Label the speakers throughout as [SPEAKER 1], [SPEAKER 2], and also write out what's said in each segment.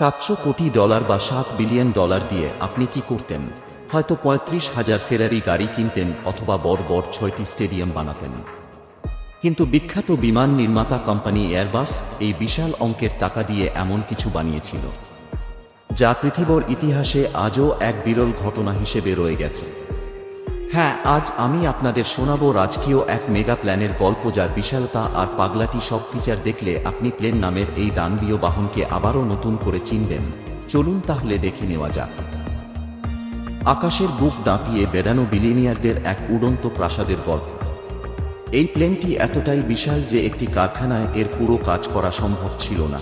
[SPEAKER 1] $700 কোটি বা $7 বিলিয়ন দিয়ে আপনি কি করতেন? হয়তো ৩৫,০০০ ফেরারি গাড়ি কিনতেন অথবা বড় বড় ৬টি স্টেডিয়াম বানাতেন। কিন্তু বিখ্যাত বিমান নির্মাতা কোম্পানি এয়ারবাস এই বিশাল অঙ্কের টাকা দিয়ে এমন কিছু বানিয়েছিল যা পৃথিবীর ইতিহাসে আজও এক বিরল ঘটনা হিসেবে রয়ে গেছে। হ্যাঁ, আজ আমি আপনাদের শোনাবো রাজকীয় এক মেগা প্ল্যানের গল্প, যার বিশালতা আর পাগলাটি সব ফিচার দেখলে আপনি প্লেন নামের এই দানবীয় বাহনকে আবারও নতুন করে চিনবেন। চলুন তাহলে দেখে নেওয়া যাক। আকাশের বুক দাপিয়ে বেড়ানো বিলিয়নিয়ারদের এক উড়ন্ত প্রাসাদের গল্প। এই প্লেনটি এতটাই বিশাল যে একটি কারখানায় এর পুরো কাজ করা সম্ভব ছিল না।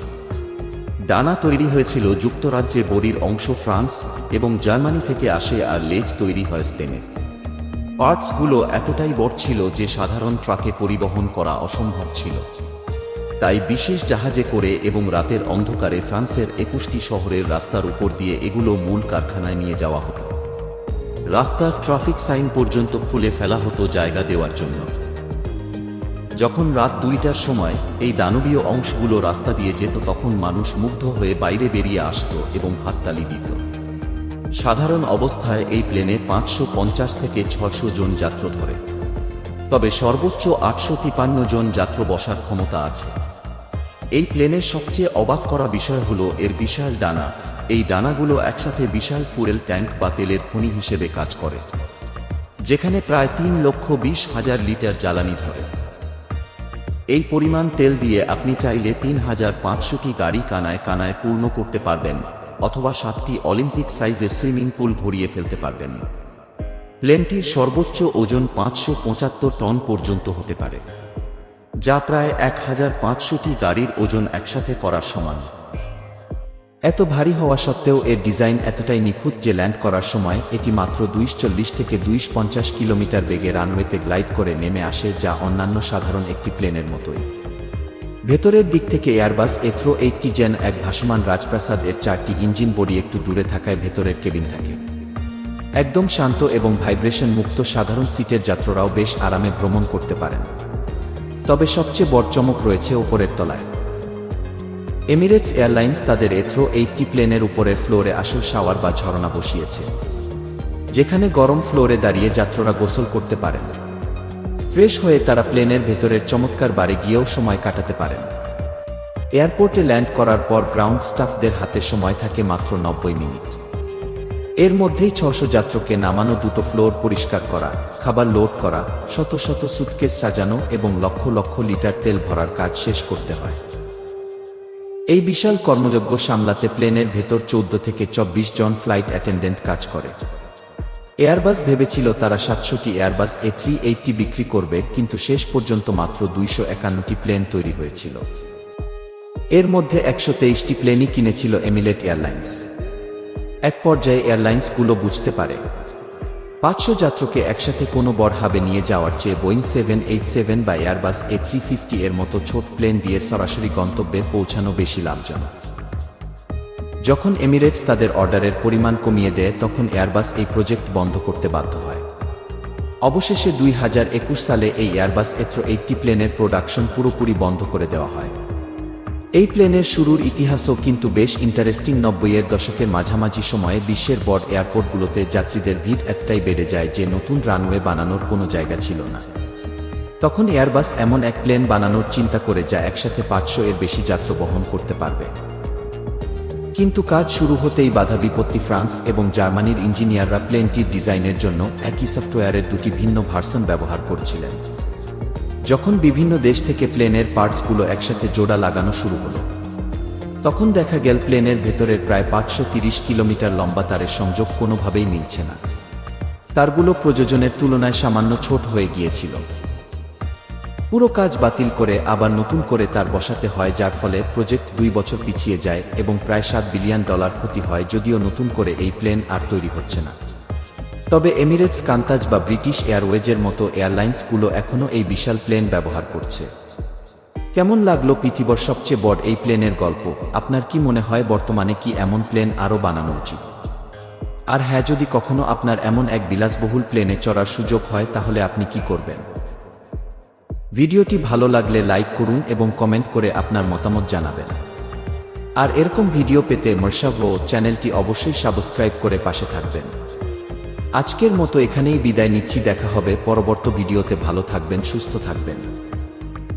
[SPEAKER 1] ডানা তৈরি হয়েছিল যুক্তরাজ্যে, বডির অংশ ফ্রান্স এবং জার্মানি থেকে আসে, আর লেজ তৈরি হয় স্পেনে। পার্টসগুলো এতটাই বড় ছিল যে সাধারণ ট্রাকে পরিবহন করা অসম্ভব ছিল। তাই বিশেষ জাহাজে করে এবং রাতের অন্ধকারে ফ্রান্সের ২১টি শহরের রাস্তার উপর দিয়ে এগুলো মূল কারখানায় নিয়ে যাওয়া হতো। রাস্তার ট্রাফিক সাইন পর্যন্ত খুলে ফেলা হতো জায়গা দেওয়ার জন্য। যখন রাত ২টার সময় এই দানবীয় অংশগুলো রাস্তা দিয়ে যেত, তখন মানুষ মুগ্ধ হয়ে বাইরে বেরিয়ে আসত এবং হাততালি দিত। সাধারণ অবস্থায় এই প্লেনে ৫৫০ থেকে ৬০০ জন যাত্রী ধরে, তবে সর্বোচ্চ ৮৫৩ জন যাত্রী বসার ক্ষমতা আছে। এই প্লেনের সবচেয়ে অবাক করা বিষয় হলো এর বিশাল ডানা। এই ডানাগুলো একসাথে বিশাল ফুয়েল ট্যাঙ্ক বা তেলের খনি হিসেবে কাজ করে, যেখানে প্রায় ৩,২০,০০০ লিটার জ্বালানি ধরে। এই পরিমাণ তেল দিয়ে আপনি চাইলে ৩,৫০০টি গাড়ি কানায় কানায় পূর্ণ করতে পারবেন, অথবা ৭টি অলিম্পিক সাইজের সুইমিং পুল ভরিয়ে ফেলতে পারবেন। প্লেনটির সর্বোচ্চ ওজন ৫৭৫ টন পর্যন্ত হতে পারে, যা প্রায় ১,৫০০টি গাড়ির ওজন একসাথে করার সমান। এত ভারী হওয়া সত্ত্বেও এর ডিজাইন এতটাই নিখুঁত যে ল্যান্ড করার সময় এটি মাত্র ২৪০ থেকে ২৫০ কিলোমিটার বেগে রানওয়েতে গ্লাইড করে নেমে আসে, যা অন্যান্য সাধারণ একটি প্লেনের মতোই। ভেতরের দিক থেকে এয়ারবাস A380 জেন এক ভাসমান রাজপ্রাসাদ। এর 4টি ইঞ্জিন বডি একটু দূরে থাকায় ভেতরের কেবিন থাকে একদম শান্ত এবং ভাইব্রেশন মুক্ত। সাধারণ সিটের যাত্রীরাও বেশ আরামে ভ্রমণ করতে পারেন। তবে সবচেয়ে বড় চমক রয়েছে ওপরের তলায়। এমিরেটস এয়ারলাইন্স তাদের A380 প্লেনের উপরের ফ্লোরে আসল শাওয়ার বা ঝরনা বসিয়েছে, যেখানে গরম ফ্লোরে দাঁড়িয়ে যাত্রীরা গোসল করতে পারেন। ফ্রেশ হয়ে তারা প্লেনের ভেতরের চমৎকার বারে গিয়েও সময় কাটাতে পারেন। এয়ারপোর্টে ল্যান্ড করার পর গ্রাউন্ড স্টাফদের হাতে সময় থাকে মাত্র ৯০ মিনিট। এর মধ্যেই ৬০০ যাত্রীকে নামানো, দুটো ফ্লোর পরিষ্কার করা, খাবার লোড করা, শত শত সুটকেস সাজানো এবং লক্ষ লক্ষ লিটার তেল ভরার কাজ শেষ করতে হয়। এই বিশাল কর্মযজ্ঞ সামলাতে প্লেনের ভেতর ১৪ থেকে ২৪ জন ফ্লাইট অ্যাটেন্ডেন্ট কাজ করে। এয়ারবাস ভেবেছিল তারা ৭০০টি এয়ারবাস A380 বিক্রি করবে, কিন্তু শেষ পর্যন্ত মাত্র ২৫১টি প্লেন তৈরি হয়েছিল। এর মধ্যে ১২৩টি প্লেনই কিনেছিল এমিরেট এয়ারলাইন্স। এক পর্যায়ে এয়ারলাইন্সগুলো বুঝতে পারে ৫০০ যাত্রীকে একসাথে কোনো বড় হাবে নিয়ে যাওয়ার চেয়ে বোয়িং 787 বা এয়ারবাস A350 এর মতো ছোট প্লেন দিয়ে সরাসরি গন্তব্যে পৌঁছানো বেশি লাভজনক। যখন এমিরেটস তাদের অর্ডারের পরিমাণ কমিয়ে দেয়, তখন এয়ারবাস এই প্রজেক্ট বন্ধ করতে বাধ্য হয়। অবশেষে ২০২১ সালে এই এয়ারবাস A380 প্লেনের প্রোডাকশন পুরোপুরি বন্ধ করে দেওয়া হয়। এই প্লেনের শুরুর ইতিহাসও কিন্তু বেশ ইন্টারেস্টিং। ৯০-এর দশকের মাঝামাঝি সময়ে বিশ্বের বড় এয়ারপোর্টগুলোতে যাত্রীদের ভিড় এতটাই বেড়ে যায় যে নতুন রানওয়ে বানানোর কোনো জায়গা ছিল না। তখন এয়ারবাস এমন এক প্লেন বানানোর চিন্তা করে যা একসাথে ৫০০ এর বেশি যাত্রী বহন করতে পারবে। কিন্তু কাজ শুরু হতেই বাধা বিপত্তি। ফ্রান্স এবং জার্মানির ইঞ্জিনিয়াররা প্লেনটির ডিজাইনের জন্য একই সফটওয়্যারের দুটি ভিন্ন ভার্সন ব্যবহার করছিলেন। যখন বিভিন্ন দেশ থেকে প্লেনের পার্টসগুলো একসাথে জোড়া লাগানো শুরু হলো, তখন দেখা গেল প্লেনের ভেতরের প্রায় ৫৩০ কিলোমিটার লম্বা তারের সংযোগ কোনোভাবেই মিলছে না। তারগুলো প্রয়োজনের তুলনায় সামান্য ছোট হয়ে গিয়েছিল। পুরো কাজ বাতিল করে আবার নতুন করে তার বসাতে হয়, যার ফলে প্রজেক্ট ২ বছর পিছিয়ে যায় এবং প্রায় $৭ বিলিয়ন ক্ষতি হয়, যদিও নতুন করে এই প্লেন আর তৈরি হচ্ছে না। তবে এমিরেটস, কান্তাজ বা ব্রিটিশ এয়ারওয়েজের মতো এয়ারলাইন্সগুলো এখনও এই বিশাল প্লেন ব্যবহার করছে। কেমন লাগলো পৃথিবীর সবচেয়ে বড় এই প্লেনের গল্প? আপনার কি মনে হয় বর্তমানে কি এমন প্লেন আরও বানানো উচিত? আর হ্যাঁ, যদি কখনো আপনার এমন এক বিলাসবহুল প্লেনে চড়ার সুযোগ হয়, তাহলে আপনি কি করবেন? ভিডিওটি ভালো লাগলে লাইক করুন এবং কমেন্ট করে আপনার মতামত জানাবেন। আর এরকম ভিডিও পেতে মর্শাভো চ্যানেলটি অবশ্যই সাবস্ক্রাইব করে পাশে থাকবেন। আজকের মতো এখানেই বিদায় নিচ্ছি, দেখা হবে পরবর্তী ভিডিওতে। ভালো থাকবেন, সুস্থ থাকবেন।